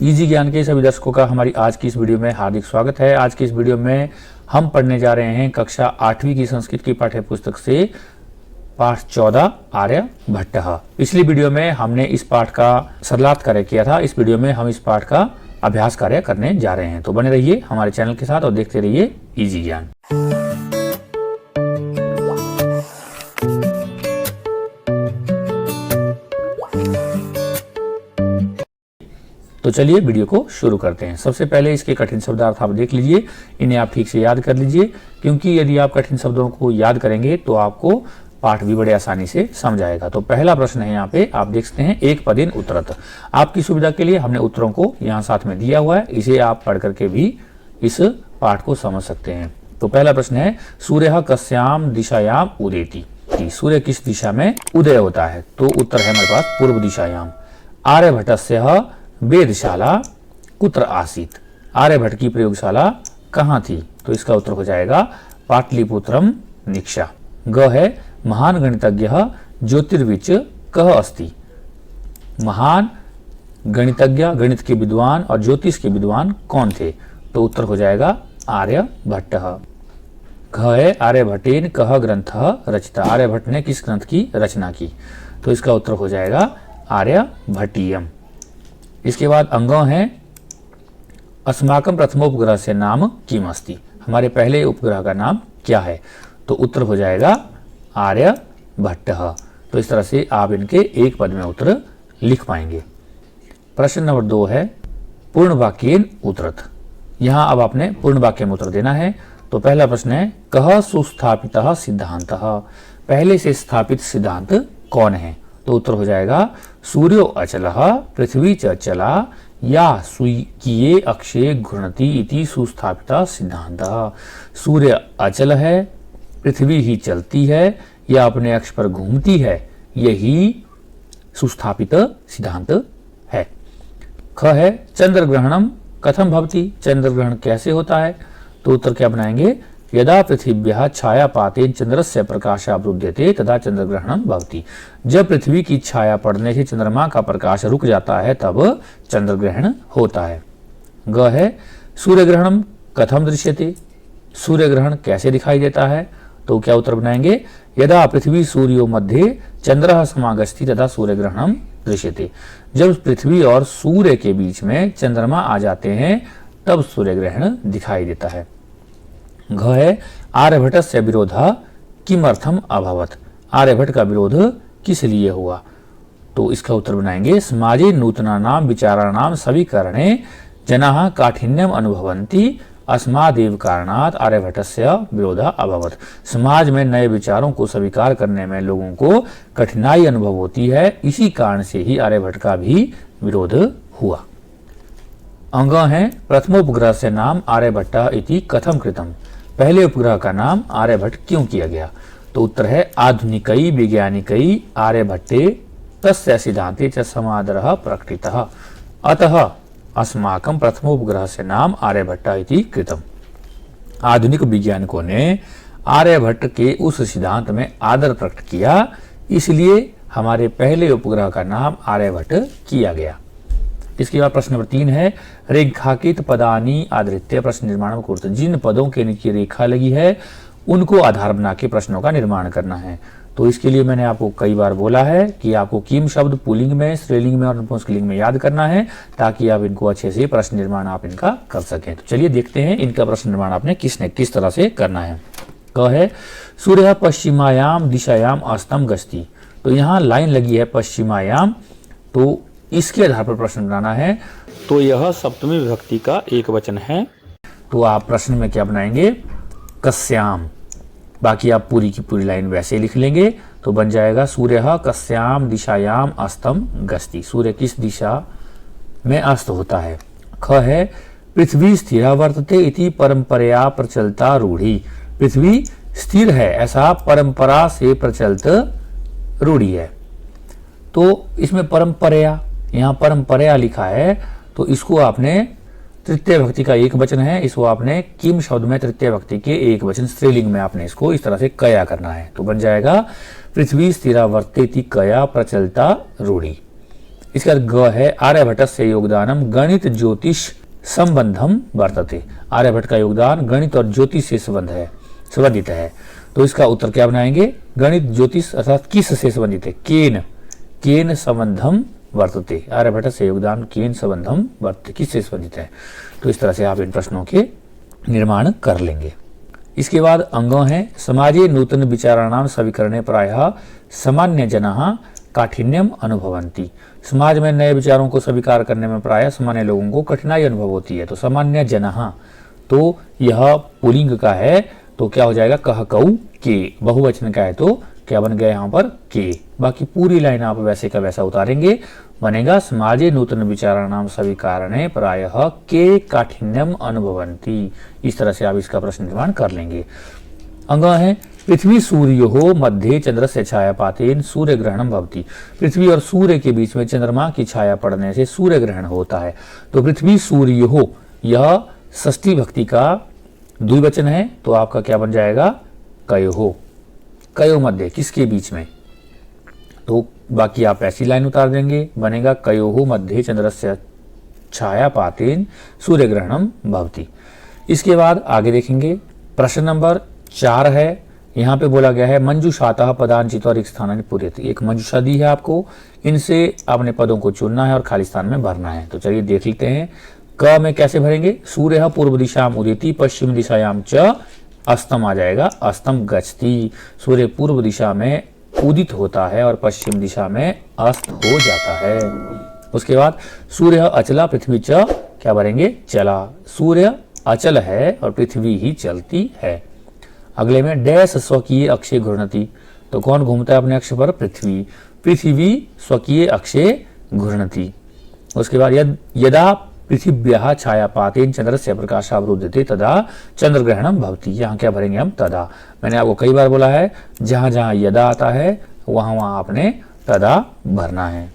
Easy ज्ञान के सभी दर्शकों का हमारी आज की इस वीडियो में हार्दिक स्वागत है। आज की इस वीडियो में हम पढ़ने जा रहे हैं कक्षा 8वीं की संस्कृत की पाठ्य पुस्तक से पाठ 14 आर्यभट्टः। पिछली वीडियो में हमने इस पाठ का सरलार्थ कार्य किया था। इस वीडियो में हम इस पाठ का अभ्यास कार्य करने जा रहे हैं, तो बने रहिए हमारे चैनल के साथ और देखते रहिए इजी ज्ञान। तो चलिए वीडियो को शुरू करते हैं। सबसे पहले इसके कठिन शब्दार्थ आप देख लीजिए, इन्हें आप ठीक से याद कर लीजिए, क्योंकि यदि आप कठिन शब्दों को याद करेंगे तो आपको पाठ भी बड़े आसानी से समझ आएगा। तो पहला प्रश्न है यहाँ पे, आप देख सकते हैं, एक पदेन उत्तरत। आपकी सुविधा के लिए हमने उत्तरों को यहाँ साथ में दिया हुआ है, इसे आप पढ़ करके भी इस पाठ को समझ सकते हैं। तो पहला प्रश्न है, सूर्यः कस्याम दिशायाम उदेति। सूर्य किस दिशा में उदय होता है? तो उत्तर है हमारे पास पूर्व दिशायाम। आर्यभट्टस्य वेधशाला कुत्र आसीत। आर्यभट्ट की प्रयोगशाला कहाँ थी? तो इसका उत्तर हो जाएगा पाटलिपुत्रम निक्षा। ग है, महान गणितज्ञ ज्योतिर्विच कः अस्ति। महान गणितज्ञ, गणित के विद्वान और ज्योतिष के विद्वान कौन थे? तो उत्तर हो जाएगा आर्यभट्टः। घ है, आर्यभट्टेन कः ग्रंथः रचिता। आर्यभट्ट ने किस ग्रंथ की रचना की? तो इसका उत्तर हो जाएगा आर्यभट्टीयम। इसके बाद अंगों है, अस्माकं प्रथमोपग्रह से नाम किम अस्ति। हमारे पहले उपग्रह का नाम क्या है? तो उत्तर हो जाएगा आर्यभट्टः। तो इस तरह से आप इनके एक पद में उत्तर लिख पाएंगे। प्रश्न नंबर 2 है, पूर्ण वाक्येन उत्तरत। यहाँ अब आपने पूर्ण वाक्य में उत्तर देना है। तो पहला प्रश्न है, कः सुस्थापितः सिद्धांतः। पहले से स्थापित सिद्धांत कौन है? तो उत्तर हो जाएगा सूर्यो अचलः पृथ्वी च अचला या स्वीकीये अक्षे घूर्णति इति सुस्थापिता सिद्धांतः। सूर्य अचल है, पृथ्वी ही चलती है या अपने अक्ष पर घूमती है, यही सुस्थापित सिद्धांत है। ख है, चंद्रग्रहणम कथम भवति। चंद्रग्रहण कैसे होता है? तो उत्तर क्या बनाएंगे, यदा पृथिव्याः छायापातेन चंद्रस्य प्रकाशावरुध्यते तदा चंद्रग्रहणम भवति। जब पृथ्वी की छाया पड़ने से चंद्रमा का प्रकाश रुक जाता है तब चंद्रग्रहण होता है। ग है, सूर्यग्रहणम कथम दृश्यते। सूर्यग्रहण कैसे दिखाई देता है? तो क्या उत्तर बनाएंगे, यदा पृथ्वी सूर्यो मध्ये चंद्रः समागच्छति तदा सूर्यग्रहणम दृश्यते। जब पृथ्वी और सूर्य के बीच में चंद्रमा आ जाते हैं तब सूर्यग्रहण दिखाई देता है। घ है, आर्यभट्टस्य विरोधः किमर्थम अभवत्। आर्यभट्ट का विरोध किस लिए हुआ? तो इसका उत्तर बनाएंगे, समाजे नूतनानां विचाराणां सवीकरणे जनाः काठिन्यम अनुभवन्ति अस्मादेव कारणात् आर्यभट्टस्य विरोधः अभवत्। समाज में नए विचारों को स्वीकार करने में लोगों को कठिनाई अनुभव होती है, इसी कारण से ही आर्यभट्ट का भी विरोध हुआ। अंग है, प्रथमोपग्रह से नाम आर्यभट्टः इति कथम कृतम। पहले उपग्रह का नाम आर्यभट्ट क्यों किया गया? तो उत्तर है, आधुनिकै वैज्ञानिकै आर्यभट्टे तस्य सिद्धान्ते च समादरः प्रकटितः अतः अस्माकं प्रथमोपग्रह से नाम आर्यभट्टः इति कृतम। आधुनिक वैज्ञानिकों ने आर्यभट्ट के उस सिद्धांत में आदर प्रकट किया, इसलिए हमारे पहले उपग्रह का नाम आर्यभट्ट किया गया। इसके बाद प्रश्न नंबर 3 है, रेखांकित पदानि आधृत्य प्रश्न निर्माण कुरुत। जिन पदों के नीचे रेखा लगी है उनको आधार बना के प्रश्नों का निर्माण करना है। तो इसके लिए मैंने आपको कई बार बोला है कि आपको किम शब्द पुल्लिंग में, स्त्रीलिंग में और नपुंसकलिंग में याद करना है, ताकि आप इनको अच्छे से प्रश्न निर्माण आप इनका कर सकें। तो चलिए देखते हैं इनका प्रश्न निर्माण आपने किस तरह से करना है। क है, सूर्य पश्चिमायाम दिशायाम अस्तम गच्छति। तो यहाँ लाइन लगी है पश्चिमायाम, तो इसके आधार पर प्रश्न बनाना है। तो यह सप्तमी विभक्ति का एक वचन है, तो आप प्रश्न में क्या बनाएंगे, कस्याम। बाकी आप पूरी की पूरी लाइन वैसे लिख लेंगे, तो बन जाएगा सूर्यः कस्याम दिशायाम अस्तम गच्छति। सूर्य किस दिशा में अस्त होता है। ख है, पृथ्वी स्थिरा वर्तते इति परंपरया प्रचलता रूढ़ी। पृथ्वी स्थिर है ऐसा परंपरा से प्रचलित रूढ़ी है। तो इसमें परंपरया, यहाँ परंपरया लिखा है, तो इसको आपने तृतीय भक्ति का एक वचन है, इसको आपने किम शब्द में तृतीय भक्ति के एक वचन स्त्रीलिंग में आपने इसको इस तरह से कया करना है। तो बन जाएगा पृथ्वी स्थिरा वर्तेति कया प्रचलता रूढ़ी। इसका ग है आर्यभट्टस्य योगदानम गणित ज्योतिष संबंधम वर्तते। आर्यभट्ट का योगदान गणित और ज्योतिष से संबंधित है। तो इसका उत्तर क्या बनाएंगे, गणित ज्योतिष अर्थात किस से संबंधित है, केन संबंधम वर्तते। आर्यभट्ट से योगदान केन संबंधम वर्तते, किससे संबंधित है। तो इस तरह से आप इन प्रश्नों के निर्माण कर लेंगे। इसके बाद अंगों हैं समाजे नूतन विचाराणाम स्वीकरणे प्रायः सामान्य जनाः काठिन्यम अनुभवन्ति। समाज में नए विचारों को स्वीकार करने में प्रायः सामान्य लोगों को कठिनाई अनुभव होती है। तो सामान्य जनाः, तो यह पुल्लिंग का है तो क्या हो जाएगा, कह कऊ के। बहुवचन का है तो क्या बन गया यहाँ पर के। बाकी पूरी लाइन आप वैसे का वैसा उतारेंगे, बनेगा समाजे नूतन विचाराणाम स्वीकारणे प्रायः के काठिन्यम अनुभवन्ति। इस तरह से आप इसका प्रश्न निर्माण कर लेंगे। अंग है पृथ्वी सूर्य हो मध्य चंद्र से छायापातेन सूर्य ग्रहणम भवति। पृथ्वी और सूर्य के बीच में चंद्रमा की छाया पड़ने से सूर्य ग्रहण होता है। तो पृथ्वी सूर्य हो, यह षष्ठी भक्ति का द्विवचन है तो आपका क्या बन जाएगा, कयो हो। कयो मध्य किसके बीच में, तो बाकी आप ऐसी लाइन उतार देंगे, बनेगा कयो हो मध्य चंद्रस्य छायापातेन सूर्य ग्रहणम भवति। इसके बाद आगे देखेंगे प्रश्न नंबर 4 है। यहाँ पे बोला गया है मंजूषातः पदांचित और स्थान पूर्यते। एक मंजूषा दी है आपको, इनसे आपने पदों को चुनना है और खाली स्थान में भरना है। तो चलिए देख लेते हैं। क में कैसे भरेंगे, सूर्य पूर्व दिशाम उदिति पश्चिम दिशायाम च अस्तम आ जाएगा, अस्तम गच्छति। सूर्य पूर्व दिशा में उदित होता है और पश्चिम दिशा में अस्त हो जाता है। उसके बाद सूर्य अचला पृथ्वी च क्या भरेंगे, चला। सूर्य अचल है और पृथ्वी ही चलती है। अगले में डैश स्वकीय अक्षे घूर्णति, तो कौन घूमता है अपने अक्ष पर, पृथ्वी। पृथ्वी स्वकीय अक्षे घूर्णति। उसके बाद यदा पृथिव्याः छायापातेन चंद्रस्य प्रकाशावरुध्यते तदा चंद्रग्रहणम भवति। यहाँ क्या भरेंगे हम, तदा। मैंने आपको कई बार बोला है जहां जहां यदा आता है वहां वहां आपने तदा भरना है।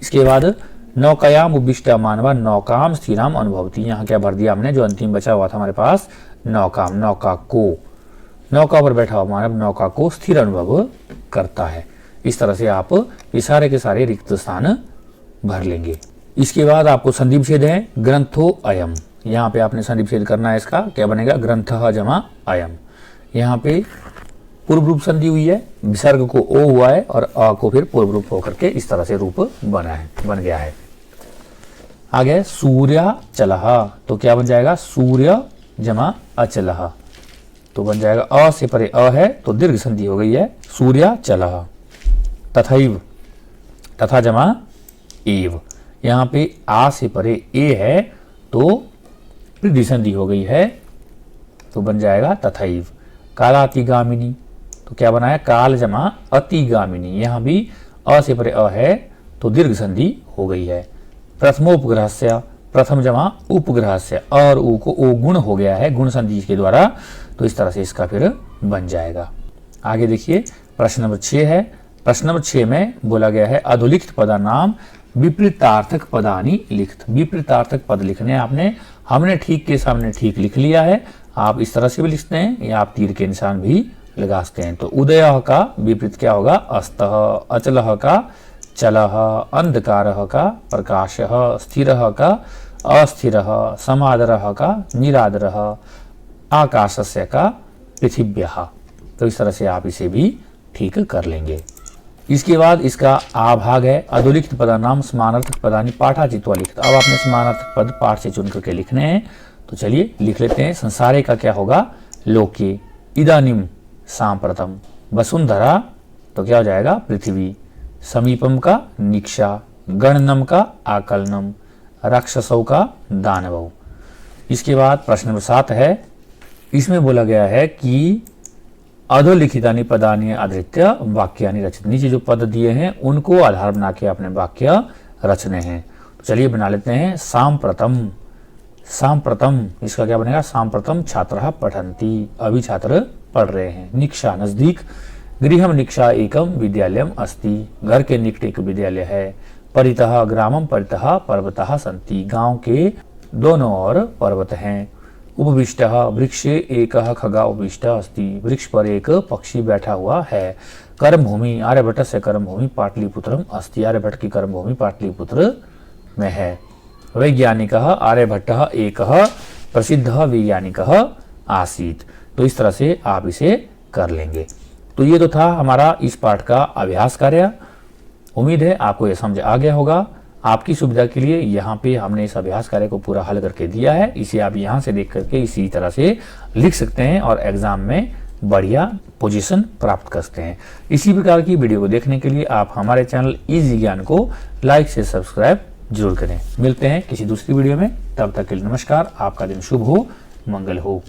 इसके बाद नौकायाम उपविष्टा मानवा नौकाम स्थिराम अनुभवती। यहाँ क्या भर दिया हमने, जो अंतिम बचा हुआ था हमारे पास, नौकाम, नौका को। नौका पर बैठा हुआ मानव नौका को स्थिर अनुभव करता है। इस तरह से आप ये सारे के सारे रिक्त स्थान भर लेंगे। इसके बाद आपको संधि विच्छेद है ग्रंथो अयम। यहाँ पे आपने संधि विच्छेद करना है, इसका क्या बनेगा, ग्रंथः जमा अयम। यहाँ पे पूर्व रूप संधि हुई है, विसर्ग को ओ हुआ है और अ को फिर पूर्व रूप होकर के इस तरह से रूप बन गया है। आगे सूर्य चलह, तो क्या बन जाएगा, सूर्य जमा अचलह। तो बन जाएगा अ से परे अ है तो दीर्घ संधि हो गई है, सूर्य चलह। तथैव, तथा जमा एव। यहाँ पे आ से परे ए है तो वृद्धि संधि हो गई है तो बन जाएगा तथैव। कालातिगामिनी, तो क्या बना है, काल जमा अतिगामिनी। यहाँ भी अ से परे अ है तो दीर्घ संधि हो गई है। प्रथमोपग्रह से, प्रथम जमा उपग्रह से, और ऊ को ओ गुण हो गया है गुण संधि के द्वारा, तो इस तरह से इसका फिर बन जाएगा। आगे देखिए प्रश्न नंबर 6 है। प्रश्न नंबर 6 में बोला गया है अधोलिखित पदा नाम विपरीतार्थक पदानी लिखित। विपरीतार्थक पद लिखने आपने, हमने ठीक के सामने ठीक लिख लिया है, आप इस तरह से भी लिखते हैं या आप तीर के निशान भी लगा सकते हैं। तो उदय का विपरीत क्या होगा, अस्तः। अचलह का चलह। अंधकारः का प्रकाशः। स्थिरः का अस्थिरः। समादरः का निरादरः। आकाशस्य का पृथिव्यः। तो इस तरह से आप इसे भी ठीक कर लेंगे। इसके बाद इसका आभाग है अधोलिखित पदा नाम समानार्थक पदानी पाठाचित्वा लिखित। अब आपने समानार्थक पद पाठ से चुन करके लिखने हैं, तो चलिए लिख लेते हैं। संसारे का क्या होगा, लोके। इदानीम सांप्रतम। वसुंधरा, तो क्या हो जाएगा, पृथ्वी। समीपम का निक्षा। गणनम का आकलनम। राक्षसों का दानवों। इसके बाद प्रश्न नंबर 7 है। इसमें बोला गया है कि अधोलिखितानि पदानि आधृत्य वाक्यानि रचित। नीचे जो पद दिए हैं उनको आधार बना के अपने वाक्य रचने हैं। तो चलिए बना लेते हैं। सांप्रतम। सांप्रतम इसका क्या बनेगा, सांप्रतम छात्रः पठन्ति। अभी छात्र पढ़ रहे हैं। निक्षा नजदीक। गृहम निक्षा एकम विद्यालयम अस्ति। घर के निकट एक विद्यालय है। परितः ग्रामम परितः पर्वतः सन्ति। गांव के दोनों ओर पर्वत हैं। उपविष्टः वृक्षे एकः खगा उपविष्टः अस्ति। वृक्ष पर एक पक्षी बैठा हुआ है। कर्म भूमि आर्यभट्टस्य कर्म भूमि पाटलिपुत्रम अस्ति, आर्यभट्ट की कर्म भूमि पाटलिपुत्र में है। वैज्ञानिकः आर्यभट्टः एकः प्रसिद्धः वैज्ञानिकः आसीत्। तो इस तरह से आप इसे कर लेंगे। तो ये तो था हमारा इस पाठ का अभ्यास कार्य। उम्मीद है आपको ये समझ आ गया होगा। आपकी सुविधा के लिए यहाँ पे हमने इस अभ्यास कार्य को पूरा हल करके दिया है। इसे आप यहाँ से देख करके इसी तरह से लिख सकते हैं और एग्जाम में बढ़िया पोजीशन प्राप्त कर सकते हैं। इसी प्रकार की वीडियो को देखने के लिए आप हमारे चैनल इजी ज्ञान को लाइक से सब्सक्राइब जरूर करें। मिलते हैं किसी दूसरी वीडियो में, तब तक के लिए नमस्कार। आपका दिन शुभ हो, मंगल हो।